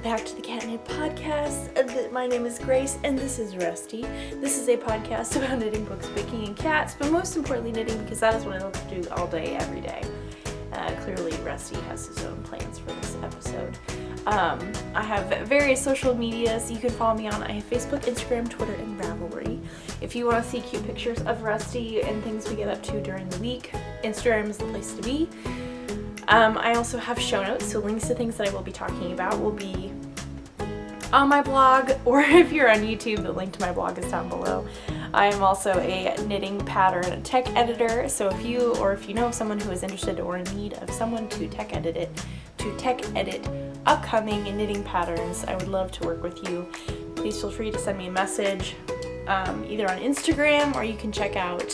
back to the Cat Knit Podcast. My name is Grace and this is Rusty. This is a podcast about knitting, books, baking, and cats, but most importantly knitting because that is what I love to do all day, every day. Clearly Rusty has his own plans for this episode. I have various social medias you can follow me on. I have Facebook, Instagram, Twitter, and Ravelry. If you want to see cute pictures of Rusty and things we get up to during the week, Instagram is the place to be. I also have show notes, so links to things that I will be talking about will be on my blog, or if you're on YouTube, the link to my blog is down below. I am also a knitting pattern tech editor, so if you know someone who is interested or in need of someone to tech edit upcoming knitting patterns, I would love to work with you. Please feel free to send me a message either on Instagram, or you can check out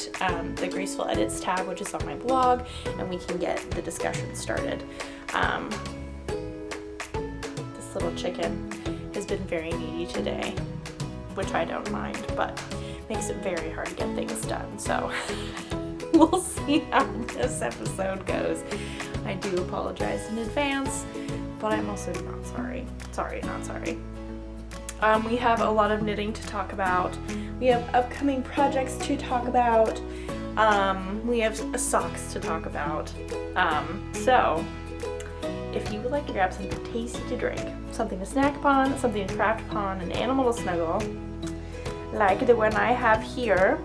the Graceful Edits tab, which is on my blog, and we can get the discussion started. This little chicken has been very needy today, which I don't mind, but makes it very hard to get things done, so we'll see how this episode goes. I do apologize in advance, but I'm also not sorry. Not sorry. We have a lot of knitting to talk about. We have upcoming projects to talk about. We have socks to talk about. So if you would like to grab something tasty to drink, something to snack upon, something to craft upon, an animal to snuggle, like the one I have here,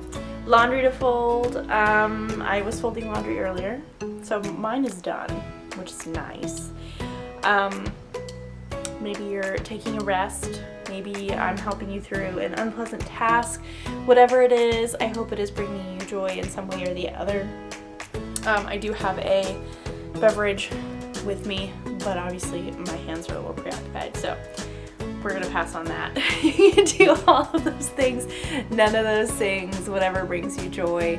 laundry to fold. I was folding laundry earlier, so mine is done, which is nice. Maybe you're taking a rest. Maybe I'm helping you through an unpleasant task. Whatever it is, I hope it is bringing you joy in some way or the other. I do have a beverage with me, but obviously my hands are a little preoccupied, so we're gonna pass on that. You can do all of those things, none of those things, whatever brings you joy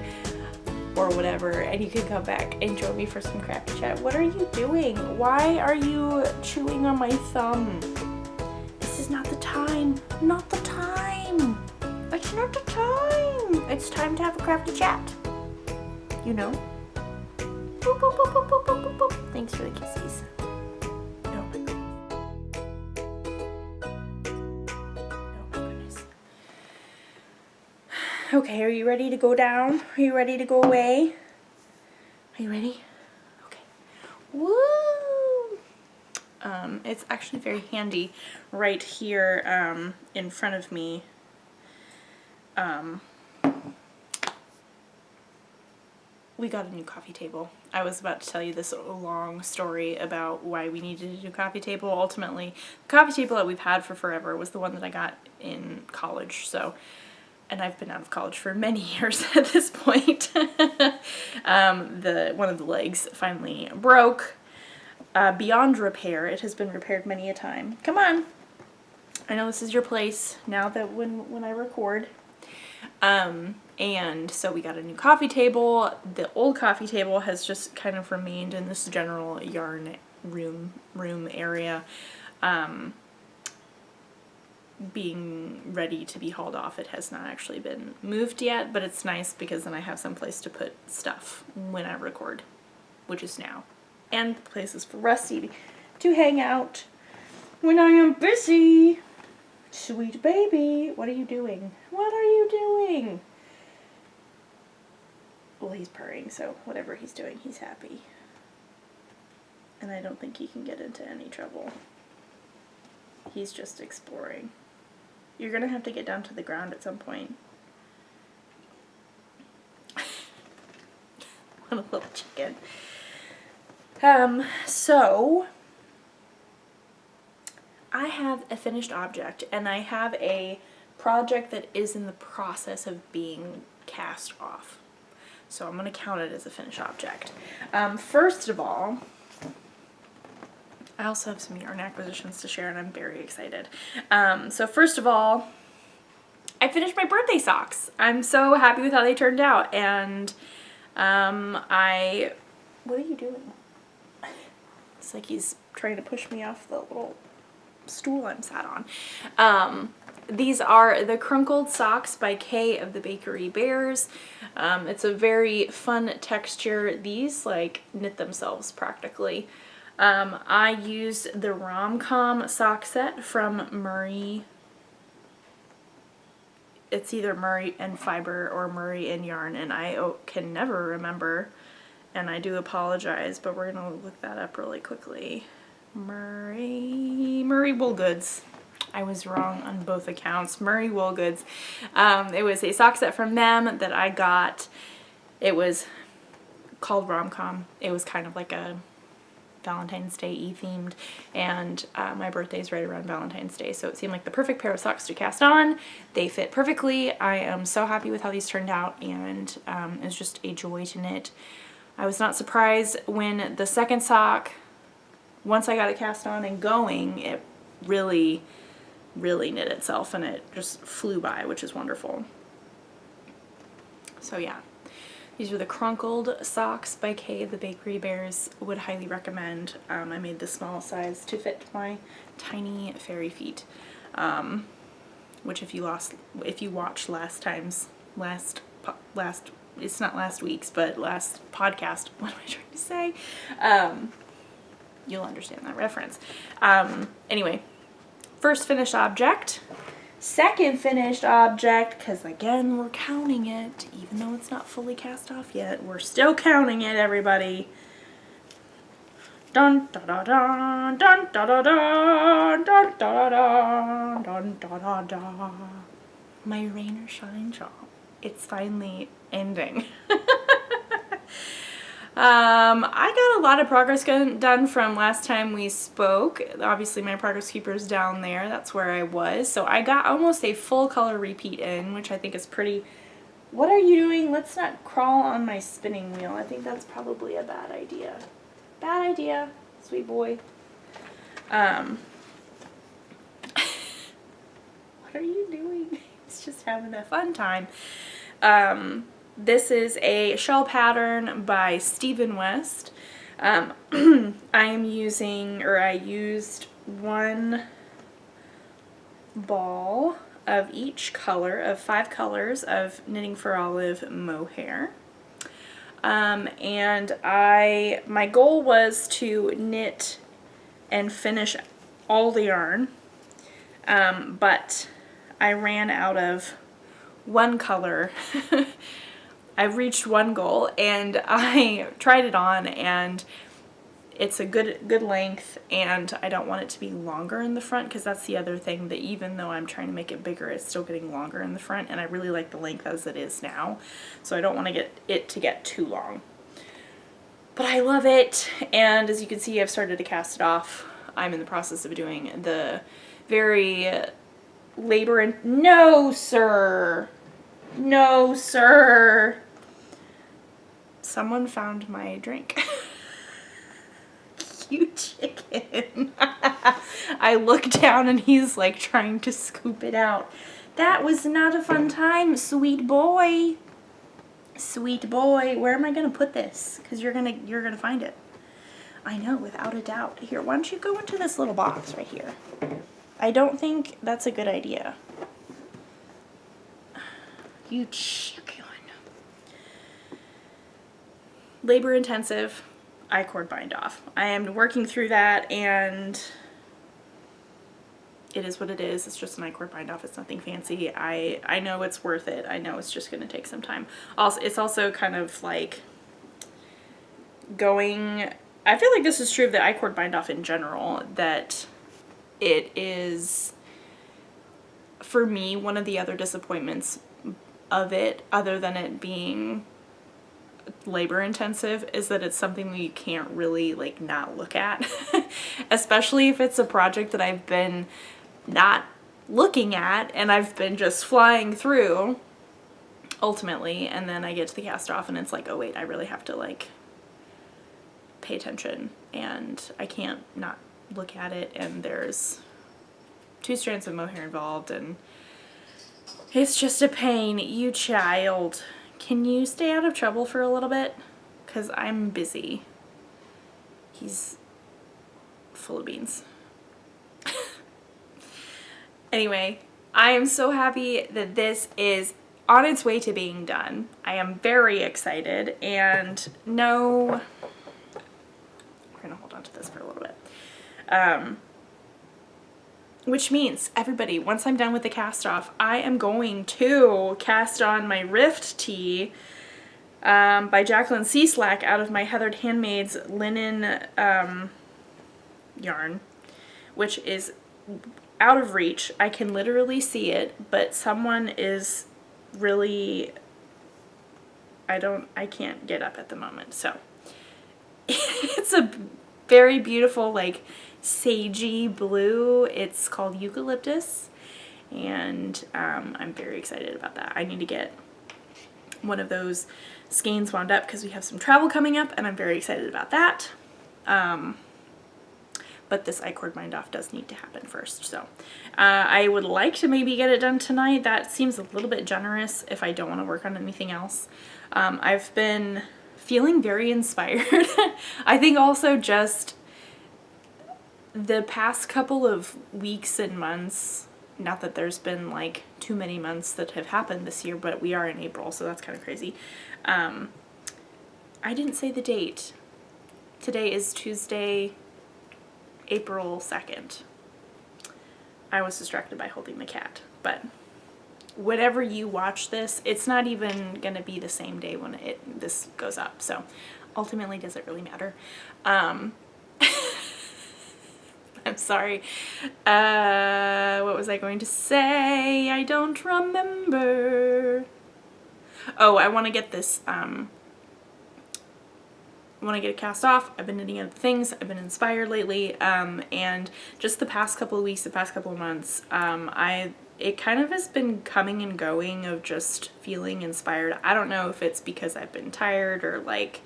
or whatever, and you can come back and join me for some crafty chat. What are you doing? Why are you chewing on my thumb? This is not the time. Not the time. It's not the time. It's time to have a crafty chat. You know? Boop, boop, boop, boop, boop, boop, boop. Thanks for the kisses. Oh my goodness. Okay, are you ready to go down? Are you ready to go away? Are you ready? Okay. Woo! It's actually very handy right here in front of me. We got a new coffee table. I was about to tell you this long story about why we needed a new coffee table. Ultimately, the coffee table that we've had for forever was the one that I got in college, so, and I've been out of college for many years at this point. One of the legs finally broke. Beyond repair. It has been repaired many a time. Come on. I know this is your place now that when I record. And so we got a new coffee table. The old coffee table has just kind of remained in this general yarn room area, being ready to be hauled off. It has not actually been moved yet, but it's nice because then I have some place to put stuff when I record, which is now. And places for Rusty to hang out when I am busy. Sweet baby, what are you doing? What are you doing? Well, he's purring, so whatever he's doing, he's happy. And I don't think he can get into any trouble. He's just exploring. You're gonna have to get down to the ground at some point. What a little chicken. So I have a finished object, and I have a project that is in the process of being cast off. So I'm going to count it as a finished object. First of all, I also have some yarn acquisitions to share, and I'm very excited. So first of all, I finished my birthday socks. I'm so happy with how they turned out, and what are you doing? It's like he's trying to push me off the little stool I'm sat on. These are the Crunkled Socks by Kay of the Bakery Bears. It's a very fun texture. These like knit themselves practically. I used the Rom-Com sock set from Murray. It's either Murray and Fiber or Murray and Yarn, and I can never remember, and I do apologize, but we're gonna look that up really quickly. Murray Wool Goods. I was wrong on both accounts. Murray Wool Goods. It was a sock set from them that I got. It was called Rom-Com. It was kind of like a Valentine's Day themed, and my birthday's right around Valentine's Day, so it seemed like the perfect pair of socks to cast on. They fit perfectly. I am so happy with how these turned out, and it's just a joy to knit. I was not surprised when the second sock, once I got it cast on and going, it really knit itself, and it just flew by, which is wonderful. So yeah. These are the Crunkled Socks by Kay, the Bakery Bears. Would highly recommend. I made the small size to fit my tiny fairy feet. Which if you watched it's not last week's, but last podcast, what am I trying to say? You'll understand that reference. Anyway, first finished object. Second finished object, because again, we're counting it, even though it's not fully cast off yet. We're still counting it, everybody. Dun da da da dun da da da dun da da dun da da da. My rain or shine job. It's finally ending. I got a lot of progress done from last time we spoke. Obviously my progress keeper's down there. That's where I was. So I got almost a full color repeat in, which I think is pretty... What are you doing? Let's not crawl on my spinning wheel. I think that's probably a bad idea. Bad idea, sweet boy. What are you doing? It's just having a fun time. This is a shell pattern by Stephen West. I used one ball of each color, of 5 colors of Knitting for Olive mohair. And my goal was to knit and finish all the yarn, but I ran out of one color. I've reached one goal, and I tried it on, and it's a good length, and I don't want it to be longer in the front, because that's the other thing, that even though I'm trying to make it bigger, it's still getting longer in the front, and I really like the length as it is now, so I don't want to get it to get too long. But I love it, and as you can see, I've started to cast it off. I'm in the process of doing the very no sir! No sir! Someone found my drink. You chicken. I look down and he's like trying to scoop it out. That was not a fun time, sweet boy. Sweet boy. Where am I gonna put this? Because you're gonna find it. I know, without a doubt. Here, why don't you go into this little box right here? I don't think that's a good idea. You chicken. Labor intensive, Iord Bind Off. I am working through that, and it is what it is. It's just an Iord Bind Off. It's nothing fancy. I know it's worth it. I know it's just going to take some time. Also, it's also kind of like going... I feel like this is true of the Iord Bind Off in general, that it is, for me, one of the other disappointments of it, other than it being labor intensive, is that it's something that you can't really like not look at. Especially if it's a project that I've been not looking at and I've been just flying through ultimately, and then I get to the cast off and it's like, oh wait, I really have to like pay attention, and I can't not look at it, and there's 2 strands of mohair involved, and it's just a pain. You child. Can you stay out of trouble for a little bit? Because I'm busy. He's full of beans. Anyway, I am so happy that this is on its way to being done. I am very excited, and no... We're going to hold on to this for a little Which means, everybody, once I'm done with the cast off, I am going to cast on my Rift tee by Jacqueline C. Slack out of my Heathered Handmaid's linen yarn, which is out of reach. I can literally see it, but someone is really, I can't get up at the moment, so. It's a very beautiful, like, sagey blue. It's called Eucalyptus, and I'm very excited about that. I need to get one of those skeins wound up because we have some travel coming up, and I'm very excited about that. But this Iord Bind Off does need to happen first, so I would like to maybe get it done tonight. That seems a little bit generous if I don't want to work on anything else. I've been feeling very inspired. I think also just the past couple of weeks and months, not that there's been like too many months that have happened this year, but we are in April, so that's kind of crazy. I didn't say the date. Today is Tuesday, April 2nd. I was distracted by holding the cat, but whenever you watch this, it's not even gonna be the same day when this goes up, so ultimately does it really matter? I'm sorry. What was I going to say? I don't remember. Oh, I want to get this, I want to get it cast off. I've been knitting other things. I've been inspired lately, and just the past couple of weeks, the past couple of months, it kind of has been coming and going of just feeling inspired. I don't know if it's because I've been tired or like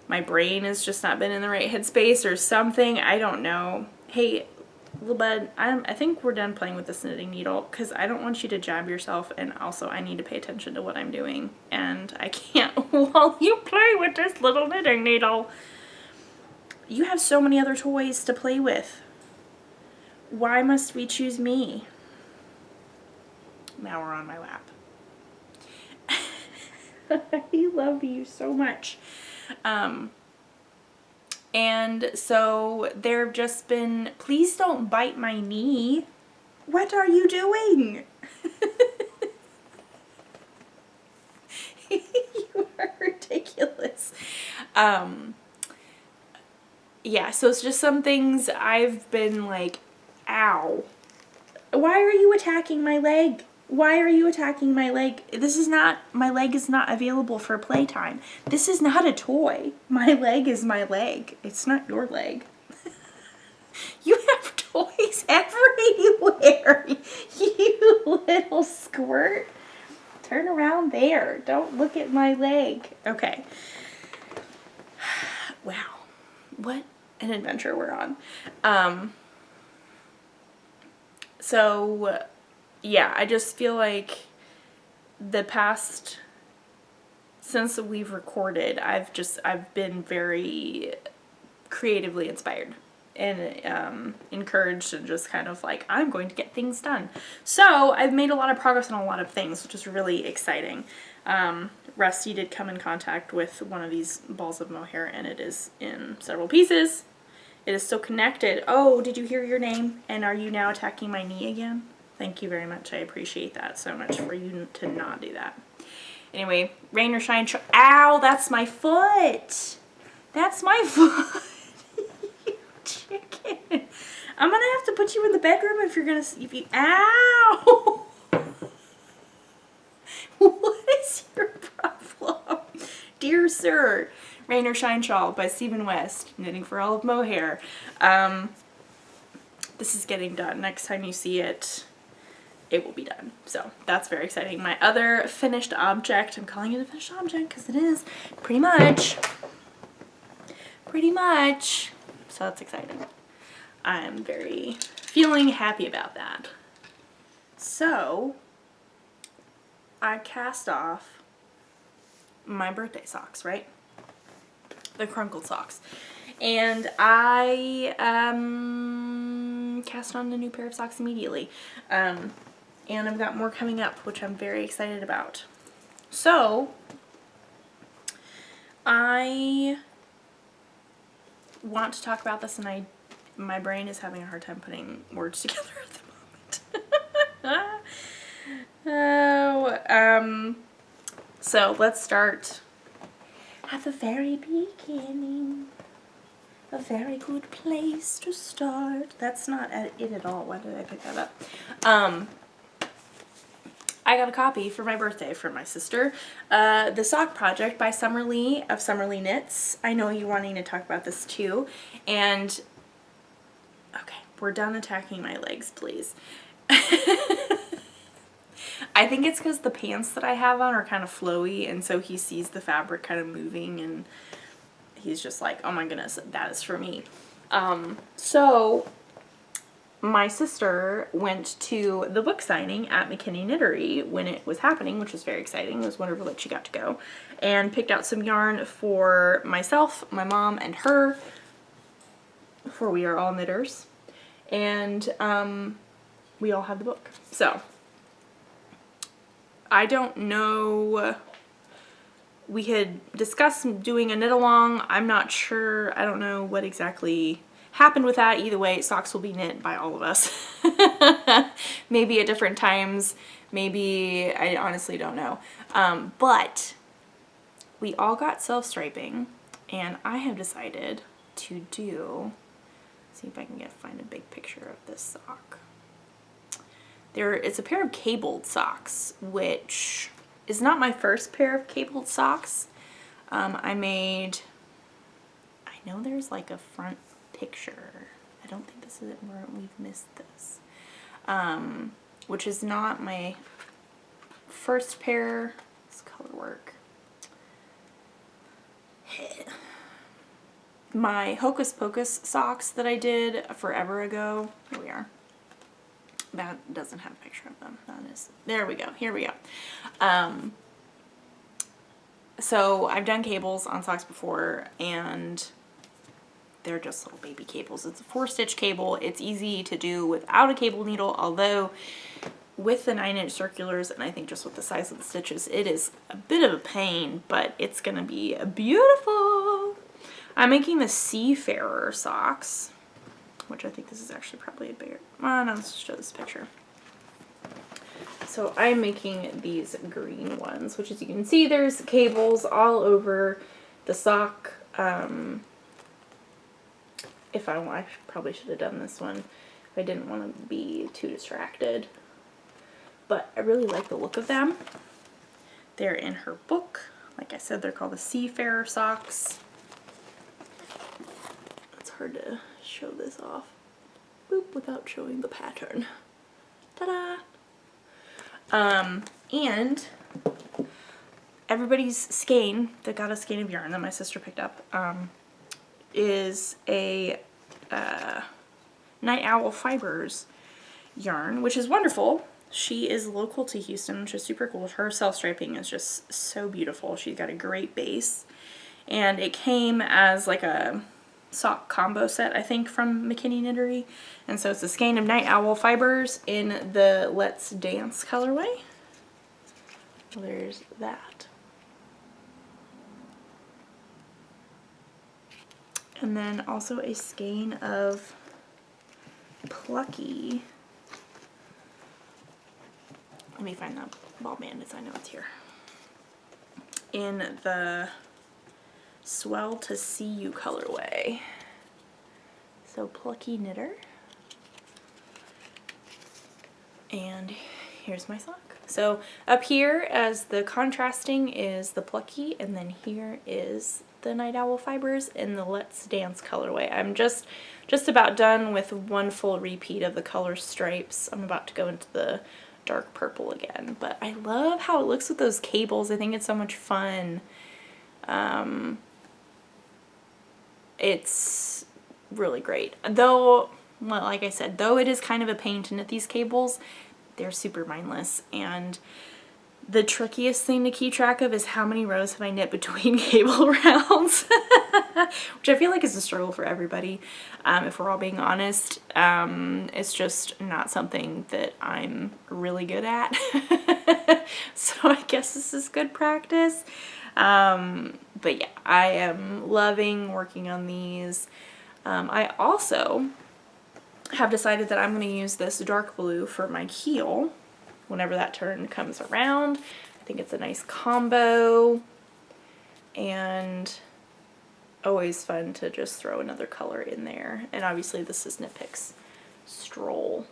my brain has just not been in the right headspace or something. I don't know. Hey, little bud, I think we're done playing with this knitting needle because I don't want you to jab yourself, and also I need to pay attention to what I'm doing, and I can't while you play with this little knitting needle. You have so many other toys to play with. Why must we choose me? Now we're on my lap. I love you so much. And so there have just been, please don't bite my knee. What are you doing? You are ridiculous. Yeah, so it's just some things I've been like, ow. Why are you attacking my leg? Why are you attacking my leg? This is not, my leg is not available for playtime. This is not a toy. My leg is my leg. It's not your leg. You have toys everywhere, you little squirt. Turn around there. Don't look at my leg. Okay. Wow. What an adventure we're on. So yeah, I just feel like the past, since we've recorded, I've been very creatively inspired and encouraged and just kind of like, I'm going to get things done. So I've made a lot of progress on a lot of things, which is really exciting. Rusty did come in contact with one of these balls of mohair, and it is in several pieces. It is still connected. Oh, did you hear your name? And are you now attacking my knee again? Thank you very much. I appreciate that so much for you to not do that. Anyway, rain or shine. Ow, that's my foot. That's my foot. You chicken. I'm gonna have to put you in the bedroom if you're gonna, ow. What is your problem? Dear Sir. Rain or Shine Shawl by Stephen West, knitting for all of mohair. This is getting done. Next time you see it, it will be done. So that's very exciting. My other finished object, I'm calling it a finished object because it is pretty much. So that's exciting. I'm feeling happy about that. So I cast off my birthday socks, right? The crunkled socks. And I cast on a new pair of socks immediately. And I've got more coming up, which I'm very excited about. So I want to talk about this, and My brain is having a hard time putting words together at the moment. So let's start at the very beginning. A very good place to start. That's not it at all. Why did I pick that up? I got a copy for my birthday from my sister. The Sock Project by Summer Lee of Summer Lee Knits. I know you wanting to talk about this too. And, okay, we're done attacking my legs, please. I think it's because the pants that I have on are kind of flowy, and so he sees the fabric kind of moving, and he's just like, oh my goodness, that is for me. So my sister went to the book signing at McKinney Knittery when it was happening, which was very exciting. It was wonderful that she got to go, and picked out some yarn for myself, my mom, and her, for we are all knitters, and we all have the book. So I don't know, we had discussed doing a knit along. I'm not sure, I don't know what exactly happened with that. Either way, socks will be knit by all of us. Maybe at different times, maybe, I honestly don't know. But we all got self-striping, and I have decided to do, see if I can find a big picture of this sock. It's a pair of cabled socks, which is not my first pair of cabled socks. I know there's like a front picture. I don't think this is it where we've missed this. Which is not my first pair. This color work. My Hocus Pocus socks that I did forever ago. Here we are. That doesn't have a picture of them. That is, there we go. Here we go. So I've done cables on socks before, and they're just little baby cables. It's a 4-stitch cable. It's easy to do without a cable needle, although with the 9-inch circulars, and I think just with the size of the stitches, it is a bit of a pain, but it's gonna be beautiful. I'm making the Seafarer Socks, which I think this is actually probably a bigger, no, let's show this picture. So I'm making these green ones, which as you can see, there's cables all over the sock. If I want, I probably should have done this one if I didn't want to be too distracted. But I really like the look of them. They're in her book. Like I said, they're called the Seafarer Socks. It's hard to show this off, boop, without showing the pattern. Ta-da! And everybody's skein that got a skein of yarn that my sister picked up is a Night Owl Fibers yarn, which is wonderful. She is local to Houston, which is super cool. Her self-striping is just so beautiful. She's got a great base, and it came as like a sock combo set, I think, from McKinney Knittery. And so it's a skein of Night Owl Fibers in the Let's Dance colorway. There's that. And then also a skein of Plucky. Let me find that ball bandits, I know it's here. In the Swell to See You colorway. So Plucky Knitter. And here's my sock. So up here as the contrasting is the Plucky, and then here is the Night Owl Fibers in the Let's Dance colorway. I'm just about done with one full repeat of the color stripes. I'm about to go into the dark purple again, but I love how it looks with those cables. I think it's so much fun. It's really great. Though, well, like I said, though it is kind of a pain to knit these cables, they're super mindless, and the trickiest thing to keep track of is how many rows have I knit between cable rounds, which I feel like is a struggle for everybody, if we're all being honest. It's just not something that I'm really good at, so I guess this is good practice. But yeah, I am loving working on these. I also have decided that I'm going to use this dark blue for my heel whenever that turn comes around. I think it's a nice combo, and always fun to just throw another color in there. And obviously this is Knit Picks Stroll,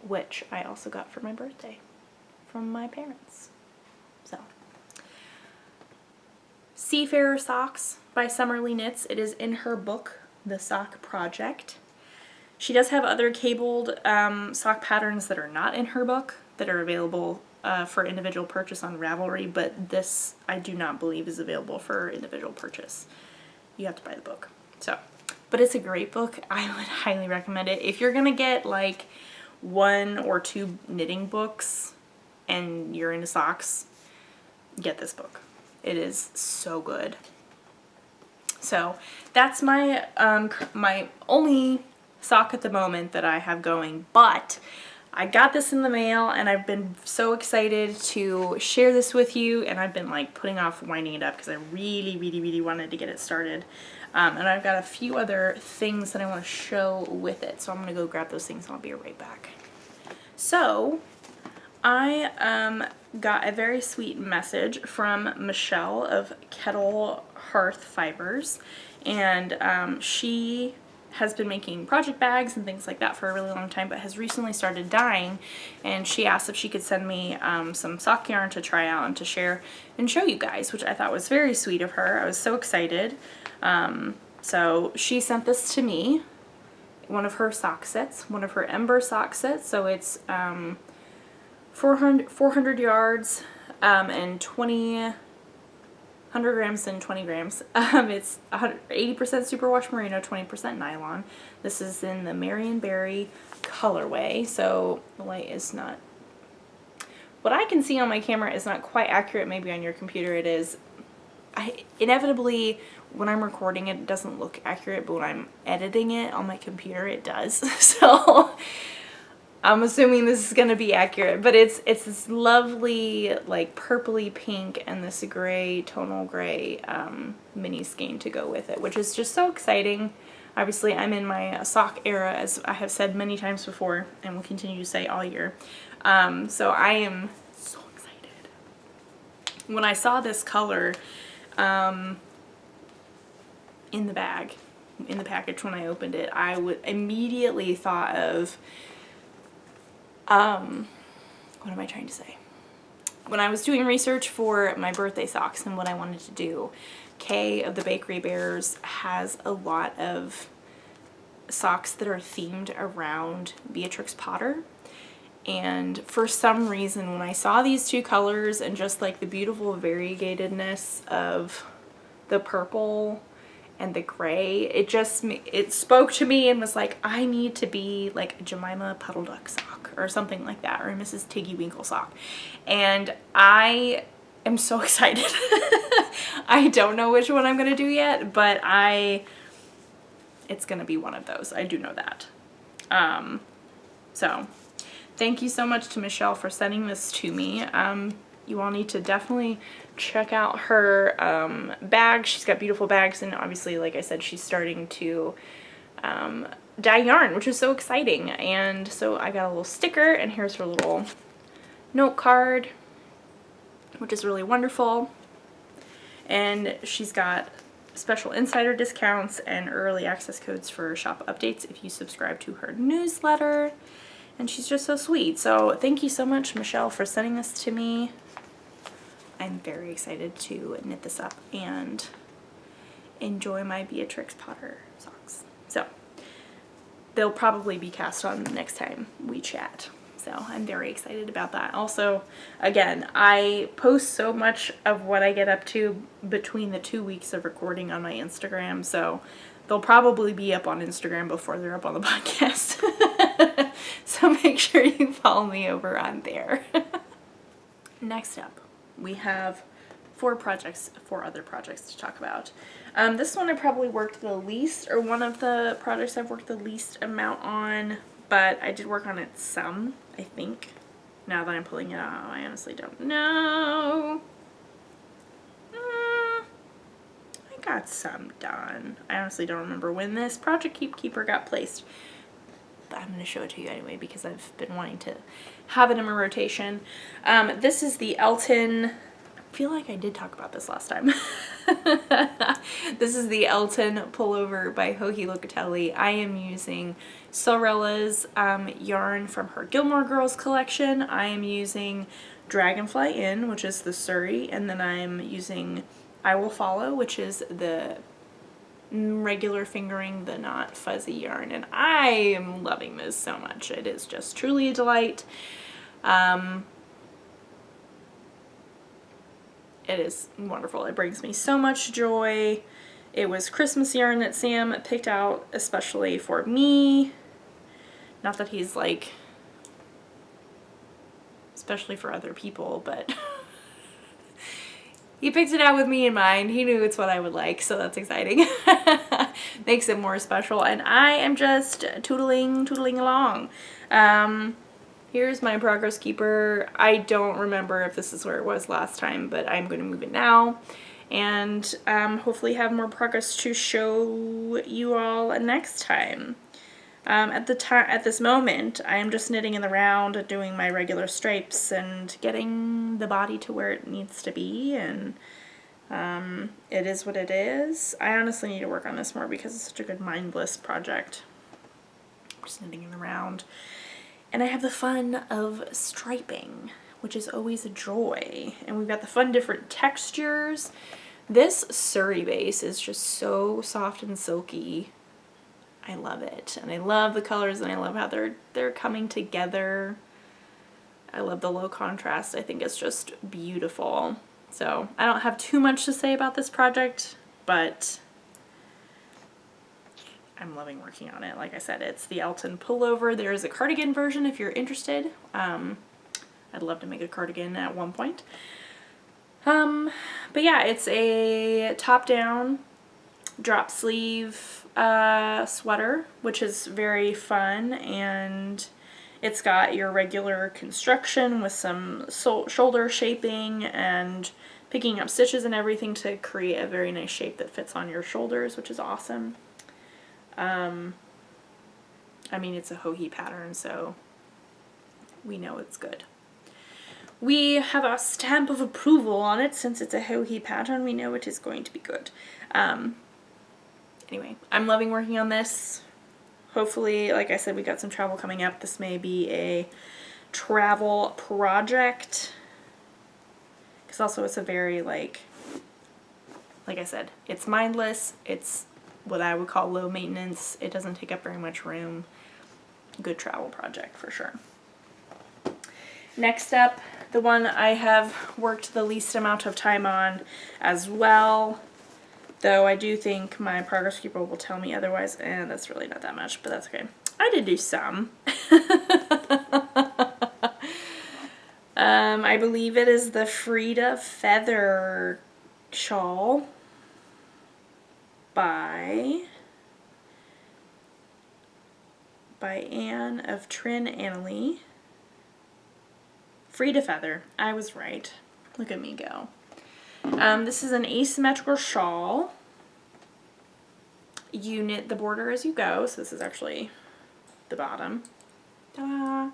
which I also got for my birthday from my parents. So, Seafarer Socks by Summerly Knits. It is in her book, The Sock Project. She does have other cabled sock patterns that are not in her book that are available for individual purchase on Ravelry, but this I do not believe is available for individual purchase. You have to buy the book. So, but it's a great book. I would highly recommend it. If you're gonna get like 1 or 2 knitting books and you're into socks, get this book. It is so good. So that's my my only sock at the moment that I have going, but I got this in the mail and I've been so excited to share this with you, and I've been like putting off winding it up because I really wanted to get it started. And I've got a few other things that I want to show with it, so I'm gonna go grab those things and I'll be right back. So I got a very sweet message from Michelle of Kettle Hearth Fibers, and she has been making project bags and things like that for a really long time, but has recently started dyeing, and she asked if she could send me some sock yarn to try out and to share and show you guys, which I thought was very sweet of her. I was so excited. So she sent this to me, one of her sock sets, one of her Ember sock sets. So it's 400 yards and 100 grams and 20 grams. It's 80% superwash merino, 20% nylon. This is in the Marion Berry colorway, so the light is not, what I can see on my camera is not quite accurate. Maybe on your computer it is. Inevitably, when I'm recording it, it doesn't look accurate, but when I'm editing it on my computer, it does. So I'm assuming this is gonna be accurate, but it's this lovely like purpley pink and this gray, tonal gray mini skein to go with it, which is just so exciting. Obviously, I'm in my sock era, as I have said many times before and will continue to say all year. So I am so excited. When I saw this color in the bag, in the package when I opened it, I would immediately thought of what am I trying to say? When I was doing research for my birthday socks and what I wanted to do, Kay of the Bakery Bears has a lot of socks that are themed around Beatrix Potter. And for some reason, when I saw these two colors and just like the beautiful variegatedness of the purple and the gray, it spoke to me and was like, I need to be like a Jemima Puddle Duck sock or something like that, or a Mrs. Tiggy Winkle sock. And I am so excited. I don't know which one I'm gonna do yet, but it's gonna be one of those. I do know that. So thank you so much to Michelle for sending this to me. You all need to definitely check out her bag. She's got beautiful bags, and obviously, like I said, she's starting to dye yarn, which is so exciting. And so I got a little sticker, and here's her little note card, which is really wonderful. And she's got special insider discounts and early access codes for shop updates if you subscribe to her newsletter. And she's just so sweet. So thank you so much, Michelle, for sending this to me. I'm very excited to knit this up and enjoy my Beatrix Potter socks. So they'll probably be cast on next time we chat. So I'm very excited about that. Also, again, I post so much of what I get up to between the 2 weeks of recording on my Instagram. So they'll probably be up on Instagram before they're up on the podcast. So make sure you follow me over on there. Next up, we have 4 other projects to talk about. This one I probably worked the least, or one of the projects I've worked the least amount on, but I did work on it some, I think. Now that I'm pulling it out, I honestly don't know. I think got some done. I honestly don't remember when this Project Keeper got placed. But I'm going to show it to you anyway because I've been wanting to have it in my rotation. This is the Elton, I feel like I did talk about this last time. This is the Elton Pullover by Joji Locatelli. I am using Sorella's yarn from her Gilmore Girls collection. I am using Dragonfly Inn, which is the Surrey, and then I'm using I Will Follow, which is the regular fingering, the not fuzzy yarn, and I am loving this so much. It is just truly a delight. It is wonderful. It brings me so much joy. It was Christmas yarn that Sam picked out especially for me. Not that he's like especially for other people, but he picked it out with me in mind. He knew it's what I would like, so that's exciting. Makes it more special, and I am just tootling along. Here's my progress keeper. I don't remember if this is where it was last time, but I'm going to move it now, and hopefully have more progress to show you all next time. At this moment, I'm just knitting in the round, doing my regular stripes and getting the body to where it needs to be, and it is what it is. I honestly need to work on this more because it's such a good mindless project. I'm just knitting in the round. And I have the fun of striping, which is always a joy. And we've got the fun different textures. This Surrey base is just so soft and silky. I love it, and I love the colors, and I love how they're coming together. I love the low contrast. I think it's just beautiful. So I don't have too much to say about this project, but I'm loving working on it. Like I said, it's the Elton Pullover. There is a cardigan version if you're interested. I'd love to make a cardigan at one point. But yeah, it's a top-down drop sleeve sweater, which is very fun, and it's got your regular construction with some shoulder shaping and picking up stitches and everything to create a very nice shape that fits on your shoulders, which is awesome. I mean, it's a Joji pattern, so we know it's good. We have a stamp of approval on it. Since it's a Joji pattern, we know it is going to be good. Anyway, I'm loving working on this. Hopefully, like I said, we got some travel coming up. This may be a travel project. Because also it's a very, like I said, it's mindless. It's what I would call low maintenance. It doesn't take up very much room. Good travel project for sure. Next up, the one I have worked the least amount of time on as well. Though I do think my progress keeper will tell me otherwise, and that's really not that much, but that's okay. I did do some. I believe it is the Frida Feather shawl by Anne of Trin Annalee. Frida Feather. I was right. Look at me go. This is an asymmetrical shawl. You knit the border as you go, so this is actually the bottom. Ta-da!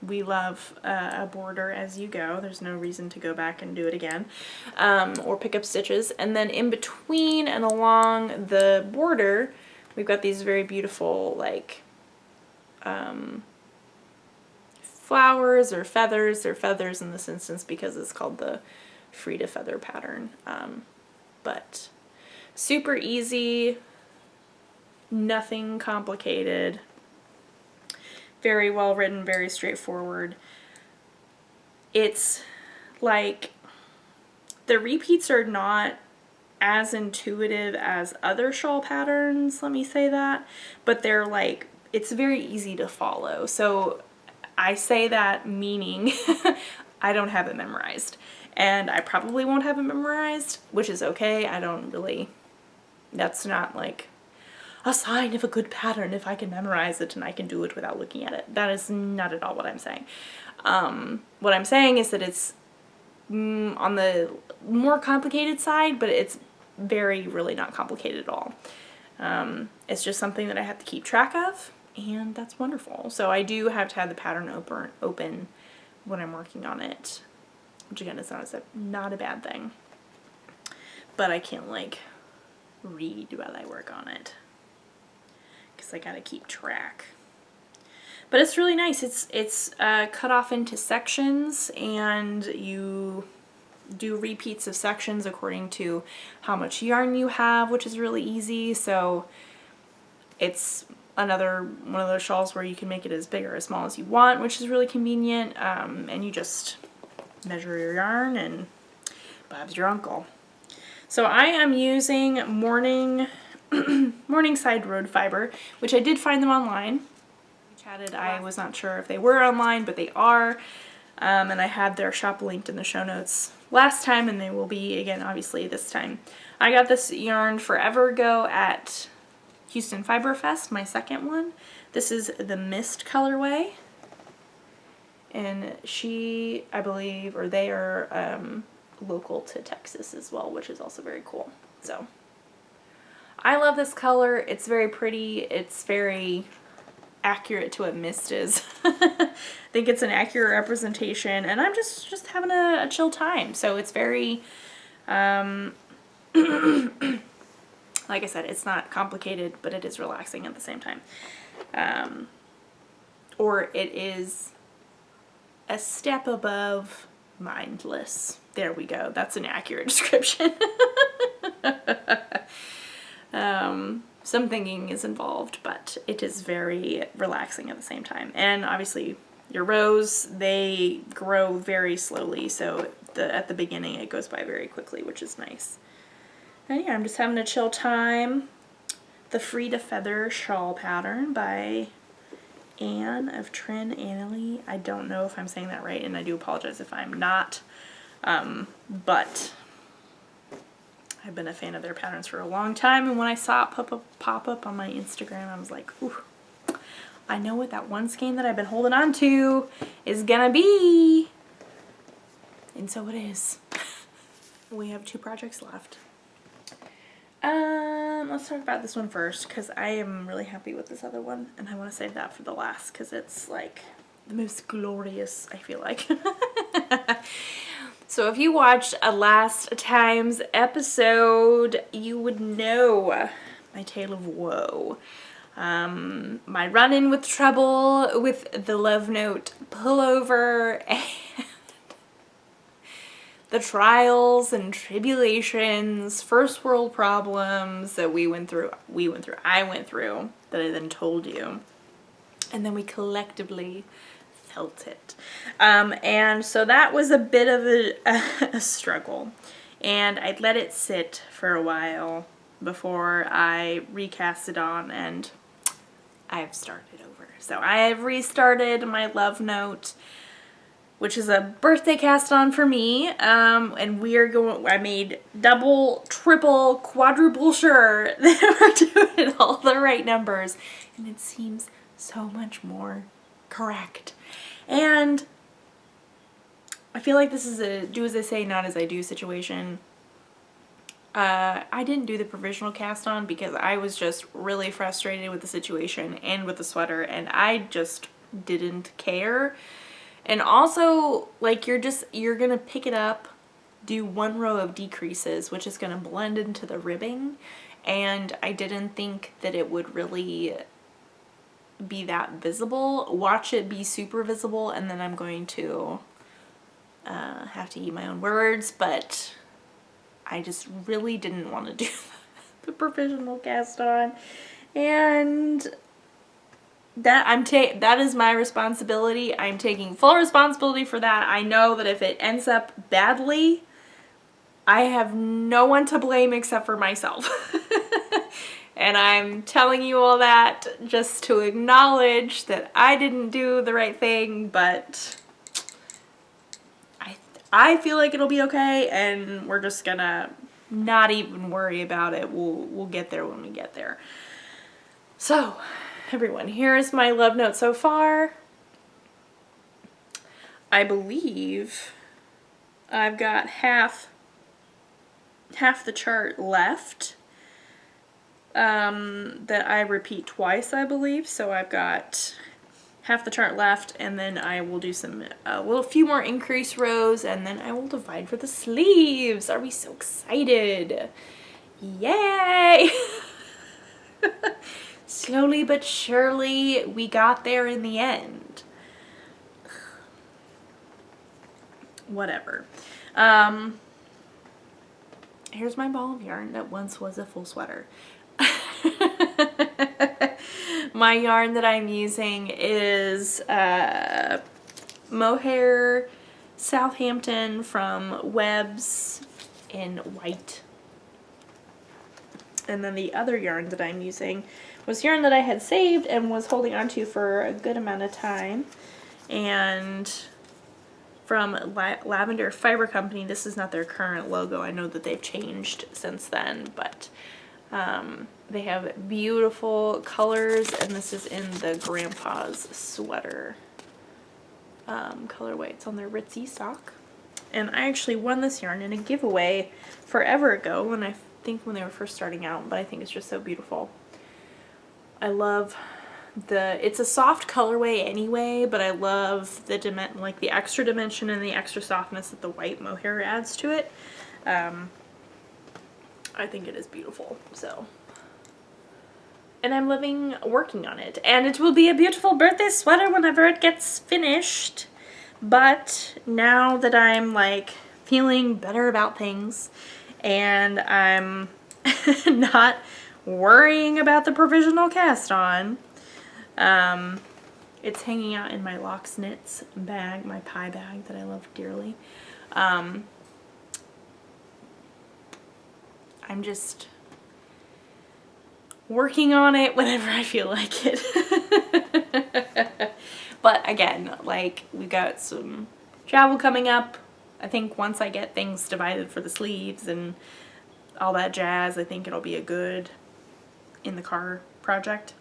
We love a border as you go. There's no reason to go back and do it again, or pick up stitches. And then in between and along the border, we've got these very beautiful, like, flowers or feathers. They're feathers in this instance because it's called the Frida Feather pattern, but super easy, nothing complicated, very well written, very straightforward. It's like the repeats are not as intuitive as other shawl patterns, let me say that, but they're like, it's very easy to follow. So I say that meaning I don't have it memorized. And I probably won't have it memorized, which is okay. I don't really, that's not like a sign of a good pattern if I can memorize it and I can do it without looking at it. That is not at all what I'm saying. What I'm saying is that it's on the more complicated side, but it's really not complicated at all. It's just something that I have to keep track of, and that's wonderful. So I do have to have the pattern open when I'm working on it, which again is not a bad thing. But I can't like read while I work on it because I gotta keep track. But it's really nice. It's cut off into sections, and you do repeats of sections according to how much yarn you have, which is really easy. So it's another one of those shawls where you can make it as big or as small as you want, which is really convenient. And you just measure your yarn and Bob's your uncle. So I am using Morningside Road Fiber, which I did find them online. We chatted, I was not sure if they were online, but they are. And I had their shop linked in the show notes last time, and they will be again, obviously, this time. I got this yarn forever ago at Houston Fiber Fest, my second one. This is the Mist colorway. And she, I believe, or they are local to Texas as well, which is also very cool. So I love this color. It's very pretty. It's very accurate to what Mist is. I think it's an accurate representation, and I'm just having a chill time. So it's very like I said, it's not complicated, but it is relaxing at the same time. Or it is a step above mindless. There we go. That's an accurate description. Some thinking is involved, but it is very relaxing at the same time. And obviously your rows, they grow very slowly, so at the beginning it goes by very quickly, which is nice. And yeah, I'm just having a chill time. The Free to Feather shawl pattern by Anne of Trin Annalie. I don't know if I'm saying that right, and I do apologize if I'm not. But I've been a fan of their patterns for a long time, and when I saw it pop up on my Instagram, I was like, ooh, I know what that one skein that I've been holding on to is gonna be. And so it is. We have 2 projects left. Let's talk about this one first, because I am really happy with this other one, and I want to save that for the last, because it's like the most glorious, I feel like. So if you watched a last time's episode, you would know my tale of woe. My run-in with trouble with the Love Note pullover, and the trials and tribulations, first world problems that I went through, that I then told you. And then we collectively felt it. And so that was a bit of a struggle. And I'd let it sit for a while before I recast it on, and I've started over. So I have restarted my Love Note, which is a birthday cast on for me, and I made double, triple, quadruple sure that we're doing all the right numbers, and it seems so much more correct. And I feel like this is a do as I say, not as I do situation. I didn't do the provisional cast on because I was just really frustrated with the situation and with the sweater, and I just didn't care. And also, like, you're gonna pick it up, do 1 row of decreases, which is gonna blend into the ribbing, and I didn't think that it would really be that visible. Watch it be super visible, and then I'm going to have to eat my own words, but I just really didn't want to do the provisional cast on, and that is my responsibility. I'm taking full responsibility for that. I know that if it ends up badly, I have no one to blame except for myself. And I'm telling you all that just to acknowledge that I didn't do the right thing, but I feel like it'll be okay, and we're just gonna not even worry about it. We'll get there when we get there. So, everyone, here's my Love Note so far. I believe I've got half half the chart left that I repeat twice, I believe. So I've got half the chart left, and then I will do some few more increase rows, and then I will divide for the sleeves. Are we so excited? Yay! Slowly but surely we got there in the end. Whatever. Here's my ball of yarn that once was a full sweater. My yarn that I'm using is mohair Southampton from Webb's in white. And then the other yarn that I'm using was yarn that I had saved and was holding on to for a good amount of time. And from Lavender Fiber Company, this is not their current logo. I know that they've changed since then, but they have beautiful colors, and this is in the Grandpa's Sweater colorway. It's on their Ritzy sock. And I actually won this yarn in a giveaway forever ago when they were first starting out, but I think it's just so beautiful. I love it's a soft colorway anyway, but I love the extra dimension and the extra softness that the white mohair adds to it. I think it is beautiful, so. And I'm working on it, and it will be a beautiful birthday sweater whenever it gets finished. But now that I'm like feeling better about things, and I'm not worrying about the provisional cast on, it's hanging out in my Locks Knits bag, my pie bag that I love dearly. I'm just working on it whenever I feel like it. But again, like, we've got some travel coming up. I think once I get things divided for the sleeves and all that jazz, I think it'll be a good in the car project.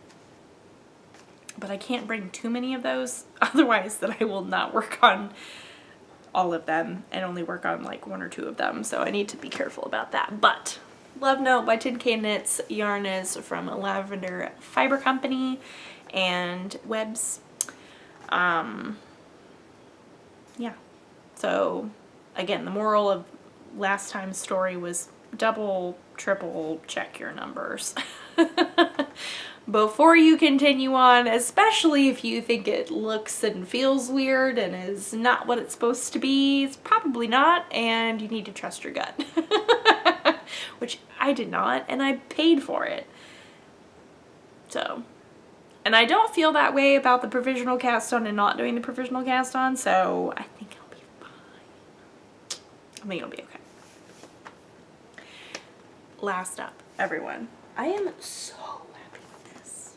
But I can't bring too many of those, otherwise that I will not work on all of them and only work on like 1 or 2 of them. So I need to be careful about that. But Love Note by Tin Can Knits yarn is from Lavender Fiber Company and Webb's. Yeah. So again, the moral of last time's story was double, triple check your numbers before you continue on, especially if you think it looks and feels weird and is not what it's supposed to be. It's probably not, and you need to trust your gut. Which I did not, and I paid for it. So, and I don't feel that way about the provisional cast on and not doing the provisional cast on, so I think it'll be fine. I think it'll be okay. Last up, everyone. I am so happy with this.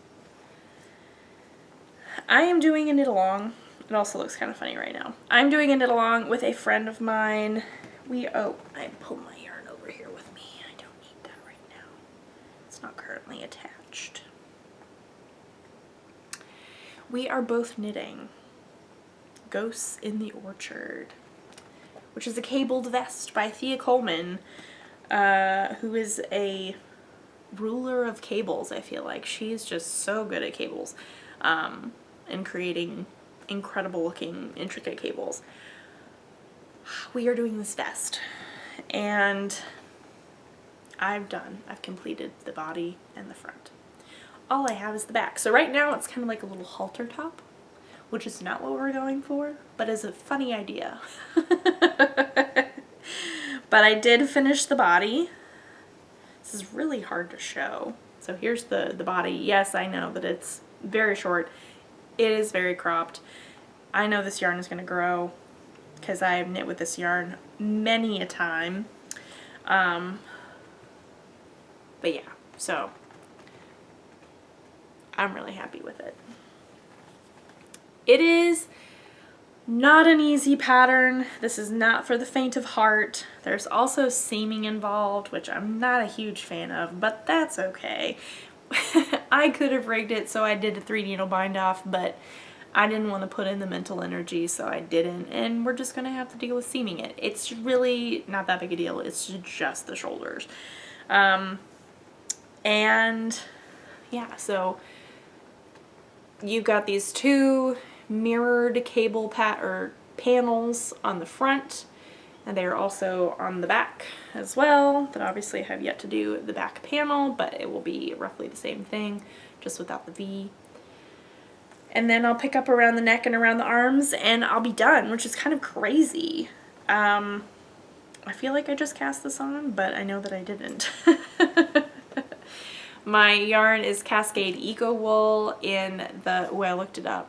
I am doing a knit along. It also looks kind of funny right now. I'm doing a knit along with a friend of mine. I pulled my yarn over here with me. I don't need that right now. It's not currently attached. We are both knitting Ghosts in the Orchard, which is a cabled vest by Thea Coleman, who is a ruler of cables. I feel like she's just so good at cables, and creating incredible looking intricate cables. We are doing this vest, and I've completed the body and the front. All I have is the back. So right now it's kind of like a little halter top, which is not what we're going for, but is a funny idea. But I did finish the body. This is really hard to show. So here's the body. Yes, I know that it's very short. It is very cropped. I know this yarn is going to grow because I've knit with this yarn many a time. But yeah, so I'm really happy with it. It is not an easy pattern. This is not for the faint of heart. There's also seaming involved, which I'm not a huge fan of, but that's okay. I could have rigged it so I did a 3 needle bind off, but I didn't want to put in the mental energy, so I didn't, and we're just gonna have to deal with seaming it. It's really not that big a deal. It's just the shoulders. And yeah, so you've got these two mirrored cable panels on the front, and they are also on the back as well. That obviously I have yet to do the back panel, but it will be roughly the same thing, just without the V. And then I'll pick up around the neck and around the arms, and I'll be done, which is kind of crazy. I feel like I just cast this on, but I know that I didn't. My yarn is Cascade Eco Wool in the, oh, I looked it up.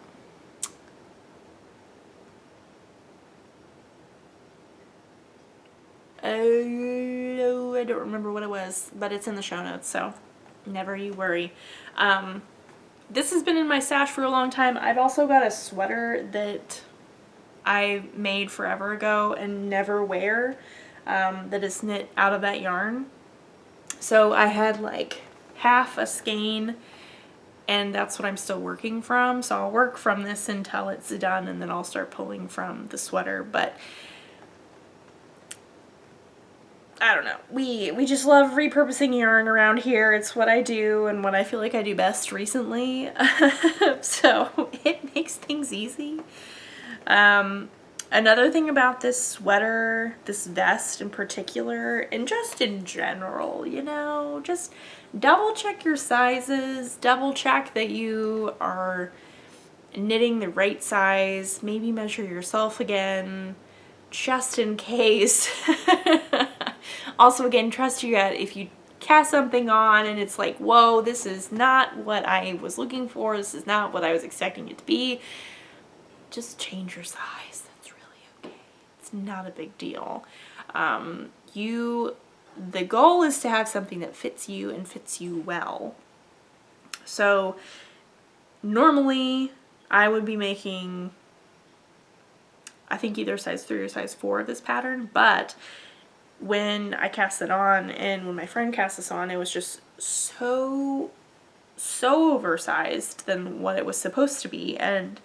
Oh, I don't remember what it was, but it's in the show notes, so never you worry. This has been in my stash for a long time. I've also got a sweater that I made forever ago and never wear, that is knit out of that yarn. So I had like half a skein, and that's what I'm still working from. So I'll work from this until it's done, and then I'll start pulling from the sweater. But I don't know. We just love repurposing yarn around here. It's what I do and what I feel like I do best recently. So it makes things easy. Another thing about this sweater, this vest in particular, and just in general, you know, just double check your sizes, double check that you are knitting the right size, maybe measure yourself again, just in case. Also, again, trust your gut. If you cast something on and it's like, whoa, this is not what I was looking for, this is not what I was expecting it to be, just change your size. That's really okay. It's not a big deal. The goal is to have something that fits you and fits you well. So normally I would be making, I think, either size 3 or size 4 of this pattern, but when I cast it on and when my friend cast this on, it was just so oversized than what it was supposed to be. And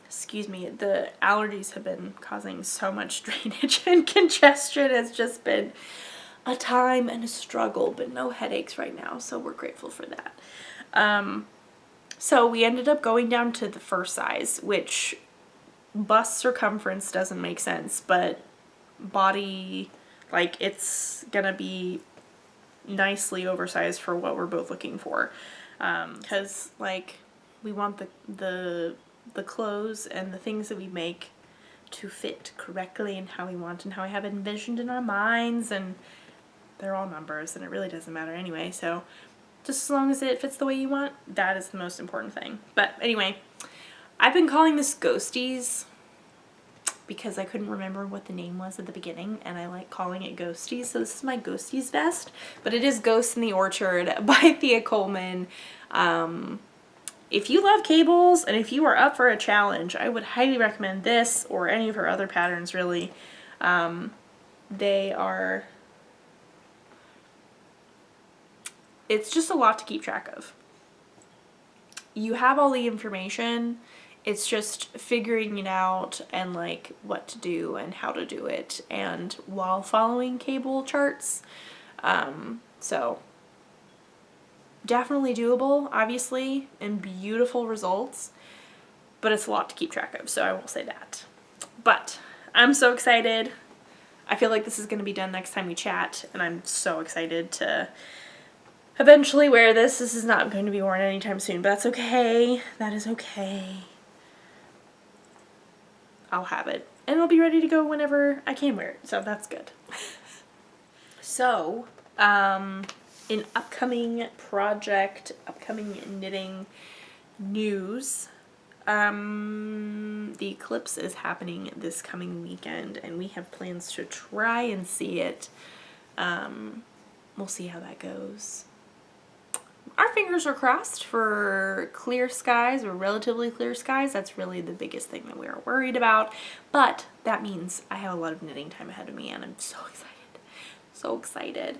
excuse me, the allergies have been causing so much drainage and congestion. It's just been a time and a struggle, but no headaches right now, so we're grateful for that. So we ended up going down to the first size, which bust circumference doesn't make sense, but body, like, it's gonna be nicely oversized for what we're both looking for, because like we want the clothes and the things that we make to fit correctly and how we want and how I have it envisioned in our minds, and they're all numbers and it really doesn't matter anyway, so just as long as it fits the way you want, that is the most important thing. But anyway, I've been calling this Ghosties because I couldn't remember what the name was at the beginning, and I like calling it Ghosties, so this is my Ghosties vest, but it is Ghosts in the Orchard by Thea Coleman. If you love cables and if you are up for a challenge, I would highly recommend this or any of her other patterns, really. It's just a lot to keep track of. You have all the information. It's just figuring it out and like what to do and how to do it, and while following cable charts. So definitely doable, obviously, and beautiful results, but it's a lot to keep track of, so I will say that. But I'm so excited. I feel like this is going to be done next time we chat, and I'm so excited to eventually wear this. This is not going to be worn anytime soon, but that's okay. That is okay. I'll have it, and it'll be ready to go whenever I can wear it, so that's good. So, in upcoming knitting news, the eclipse is happening this coming weekend, and we have plans to try and see it. We'll see how that goes. Our fingers are crossed for clear skies, or relatively clear skies. That's really the biggest thing that we are worried about. But that means I have a lot of knitting time ahead of me, and I'm so excited. So excited.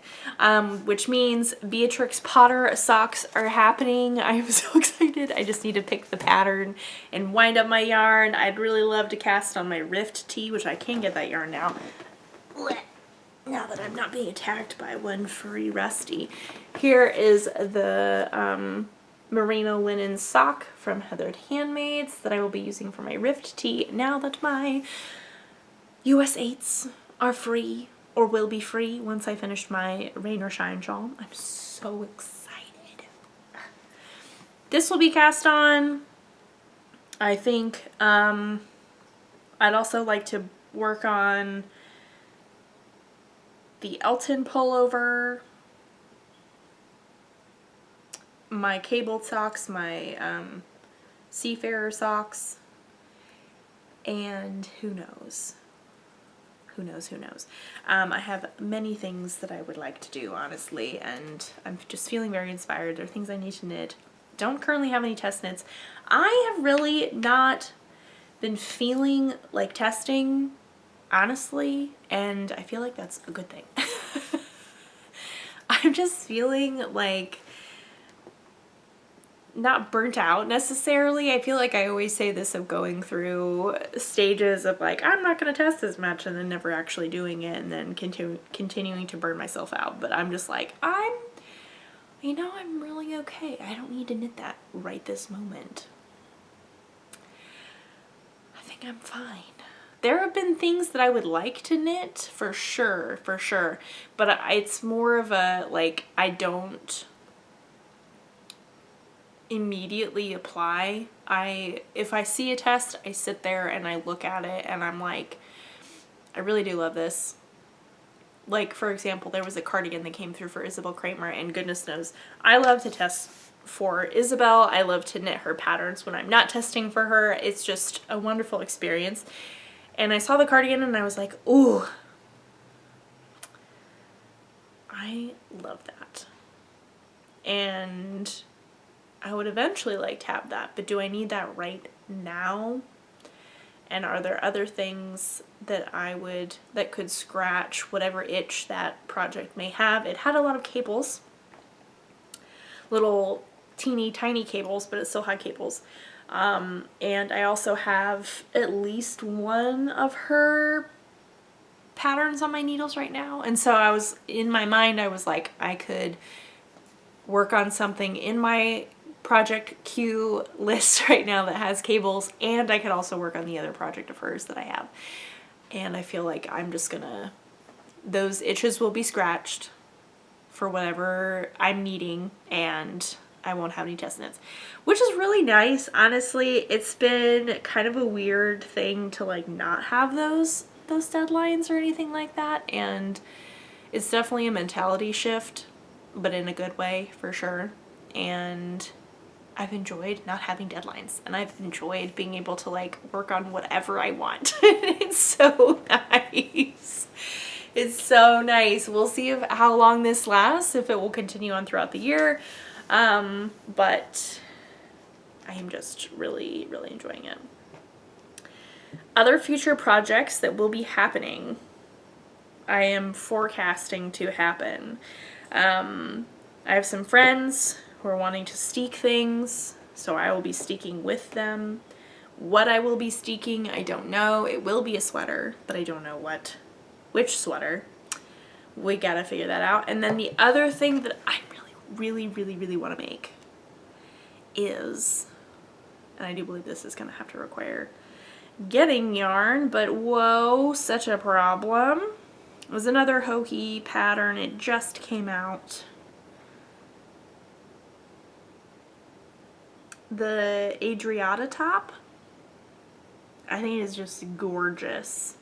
Which means Beatrix Potter socks are happening. I'm so excited. I just need to pick the pattern and wind up my yarn. I'd really love to cast on my Rift tee, which I can get that yarn now. Now that I'm not being attacked by one furry Rusty. Here is the merino linen sock from Heathered Handmaids that I will be using for my Rift tee now that my US 8s are free, or will be free once I finish my Rain or Shine shawl. I'm so excited. This will be cast on. I think I'd also like to work on the Elton Pullover, my cabled socks, my Seaffarer Socks, and who knows. Who knows, who knows. I have many things that I would like to do, honestly, and I'm just feeling very inspired. There are things I need to knit. Don't currently have any test knits. I have really not been feeling like testing, honestly, and I feel like that's a good thing. I'm just feeling like not burnt out necessarily. I feel like I always say this of going through stages of like, I'm not going to test as much, and then never actually doing it, and then continuing to burn myself out. But I'm just like, I'm really okay. I don't need to knit that right this moment. I think I'm fine. There have been things that I would like to knit for sure, but it's more of a, like, I don't immediately apply. If I see a test, I sit there and I look at it and I'm like, I really do love this. Like, for example, there was a cardigan that came through for Isabel Kramer, and goodness knows I love to test for Isabel. I love to knit her patterns when I'm not testing for her. It's just a wonderful experience. And I saw the cardigan and I was like, ooh, I love that. And I would eventually like to have that, but do I need that right now? And are there other things that that could scratch whatever itch that project may have? It had a lot of cables, little teeny tiny cables, but it still had cables. And I also have at least one of her patterns on my needles right now. And so in my mind, I was like, I could work on something in my project queue list right now that has cables, and I could also work on the other project of hers that I have. And I feel like I'm just gonna, those itches will be scratched for whatever I'm needing, and I won't have any test knits, which is really nice. Honestly, it's been kind of a weird thing to like not have those deadlines or anything like that, and it's definitely a mentality shift, but in a good way for sure. And I've enjoyed not having deadlines, and I've enjoyed being able to like work on whatever I want. It's so nice. It's so nice. We'll see how long this lasts, if it will continue on throughout the year. But I am just really, really enjoying it. Other future projects that will be happening, I am forecasting to happen. I have some friends who are wanting to steek things, so I will be steeking with them. What I will be steeking, I don't know. It will be a sweater, but I don't know which sweater. We gotta figure that out. And then the other thing that I really, really, really want to make is, and I do believe this is gonna have to require getting yarn, but whoa, such a problem. It was another Hohi pattern. It just came out. The Adriata top, I think it is just gorgeous.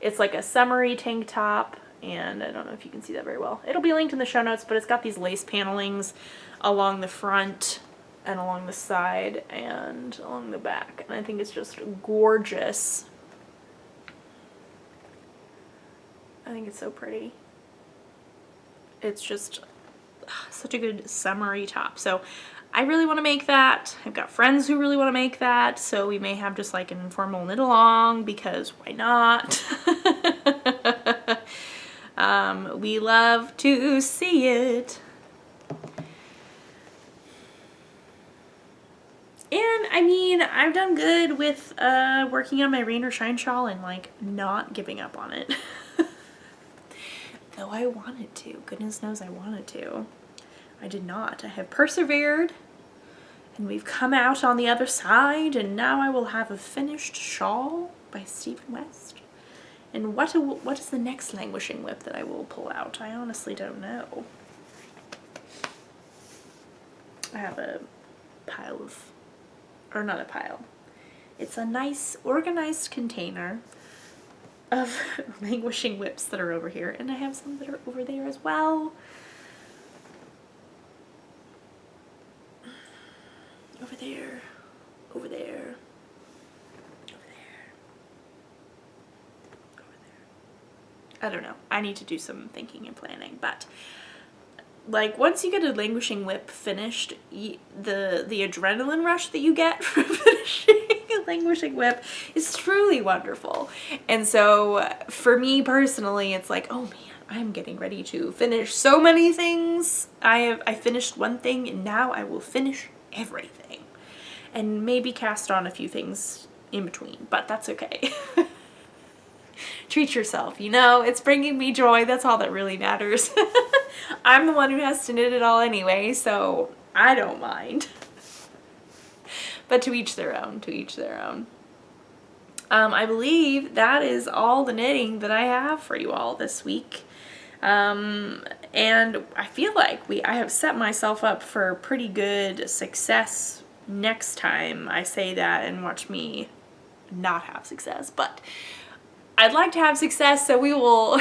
It's like a summery tank top, and I don't know if you can see that very well. It'll be linked in the show notes, but it's got these lace panelings along the front and along the side and along the back, and I think it's just gorgeous. I think it's so pretty. It's just such a good summery top. So I really want to make that. I've got friends who really want to make that, so we may have just like an informal knit along, because why not? We love to see it. And I mean, I've done good with working on my rain or shine shawl and like not giving up on it. Though I wanted to. Goodness knows I wanted to. I did not. I have persevered, and we've come out on the other side, and now I will have a finished shawl by Stephen West. And what is the next languishing whip that I will pull out? I honestly don't know. I have a pile of, or not a pile. It's a nice organized container of languishing whips that are over here, and I have some that are over there as well. Over there, over there, over there, over there. I don't know. I need to do some thinking and planning, but like once you get a languishing whip finished, the adrenaline rush that you get from finishing a languishing whip is truly wonderful. And so for me personally, it's like, oh man, I'm getting ready to finish so many things. I finished one thing, and now I will finish everything, and maybe cast on a few things in between, but that's okay. Treat yourself, you know, it's bringing me joy. That's all that really matters. I'm the one who has to knit it all anyway, so I don't mind. But to each their own, to each their own. I believe that is all the knitting that I have for you all this week. And I feel like I have set myself up for pretty good success next time I say that and watch me not have success. But I'd like to have success, so we will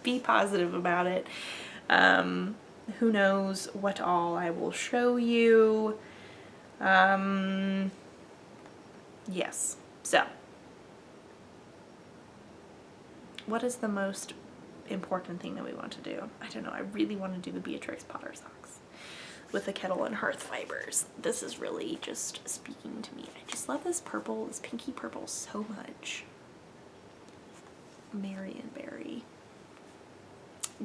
be positive about it. Who knows what all I will show you. Yes. So, what is the most important thing that we want to do? I don't know. I really want to do the Beatrix Potter socks with the kettle and hearth fibers. This is really just speaking to me. I just love this purple, this pinky purple so much. Marion Berry.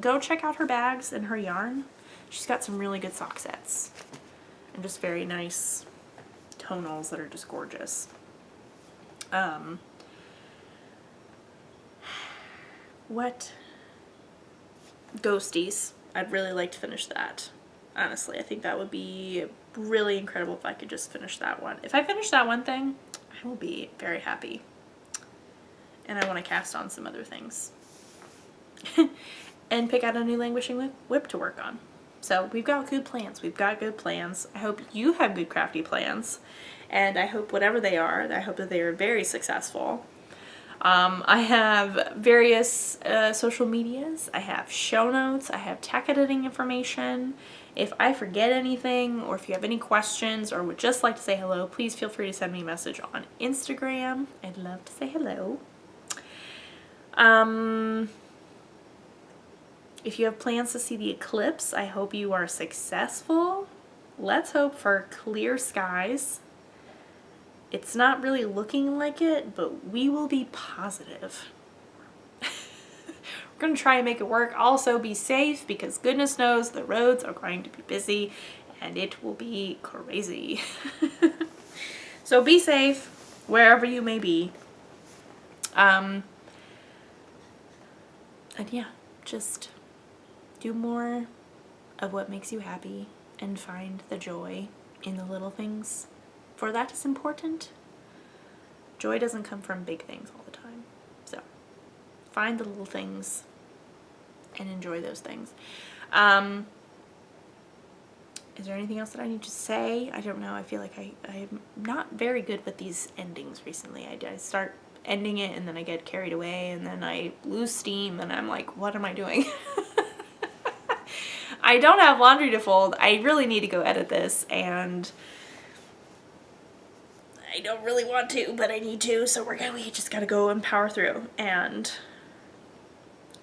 Go check out her bags and her yarn. She's got some really good sock sets and just very nice tonals that are just gorgeous. What Ghosties? I'd really like to finish that. Honestly, I think that would be really incredible if I could just finish that one. If I finish that one thing, I will be very happy. And I want to cast on some other things. And pick out a new languishing whip to work on. So we've got good plans. We've got good plans. I hope you have good crafty plans. And I hope whatever they are, I hope that they are very successful. I have various social medias. I have show notes. I have tech editing information. If I forget anything, or if you have any questions or would just like to say hello, please feel free to send me a message on Instagram. I'd love to say hello. If you have plans to see the eclipse, I hope you are successful. Let's hope for clear skies. It's not really looking like it, but we will be positive. We're going to try and make it work. Also, be safe, because goodness knows the roads are going to be busy and it will be crazy. So be safe wherever you may be. And yeah, just do more of what makes you happy and find the joy in the little things. For that is important. Joy doesn't come from big things all the time. So find the little things and enjoy those things. Is there anything else that I need to say? I don't know. I feel like I'm not very good with these endings recently. I start ending it and then I get carried away and then I lose steam and I'm like, what am I doing? I don't have laundry to fold. I really need to go edit this, and I don't really want to, but I need to, so we just gotta go and power through, and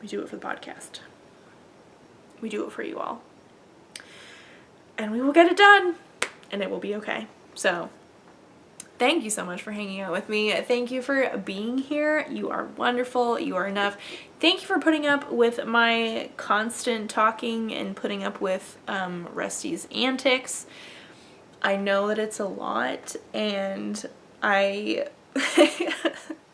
we do it for the podcast. We do it for you all. And we will get it done, and it will be okay. So, thank you so much for hanging out with me. Thank you for being here. You are wonderful. You are enough. Thank you for putting up with my constant talking and putting up with Rusty's antics. I know that it's a lot, and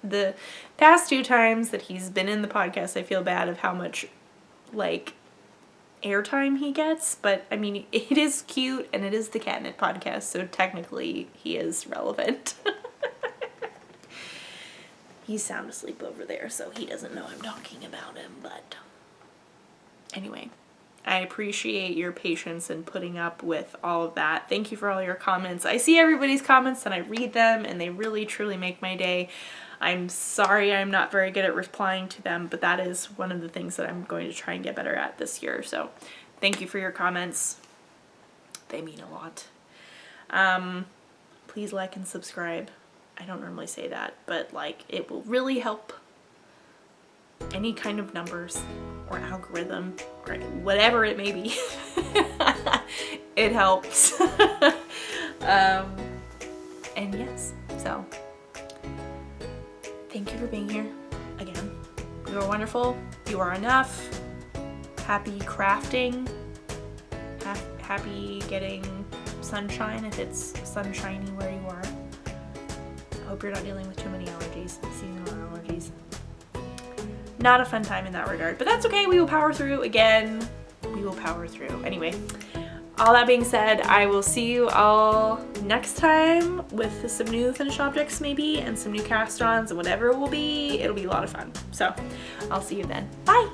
the past 2 times that he's been in the podcast, I feel bad of how much, like, airtime he gets, but I mean, it is cute, and it is the Catnip podcast, so technically he is relevant. He's sound asleep over there, so he doesn't know I'm talking about him, but anyway, I appreciate your patience in putting up with all of that. Thank you for all your comments. I see everybody's comments and I read them, and they really truly make my day. I'm sorry I'm not very good at replying to them, but that is one of the things that I'm going to try and get better at this year. So thank you for your comments. They mean a lot. Please like and subscribe. I don't normally say that, but like, it will really help. Any kind of numbers or algorithm or whatever it may be. It helps. And yes, so thank you for being here again. You are wonderful. You are enough. Happy crafting. Happy getting sunshine if it's sunshiny where you are. I hope you're not dealing with too many allergies, seasonal allergies. Not a fun time in that regard, but that's okay. We will power through. Again, we will power through. Anyway, all that being said, I will see you all next time with some new finished objects maybe, and some new cast-ons, and whatever it will be, it'll be a lot of fun. So I'll see you then. Bye!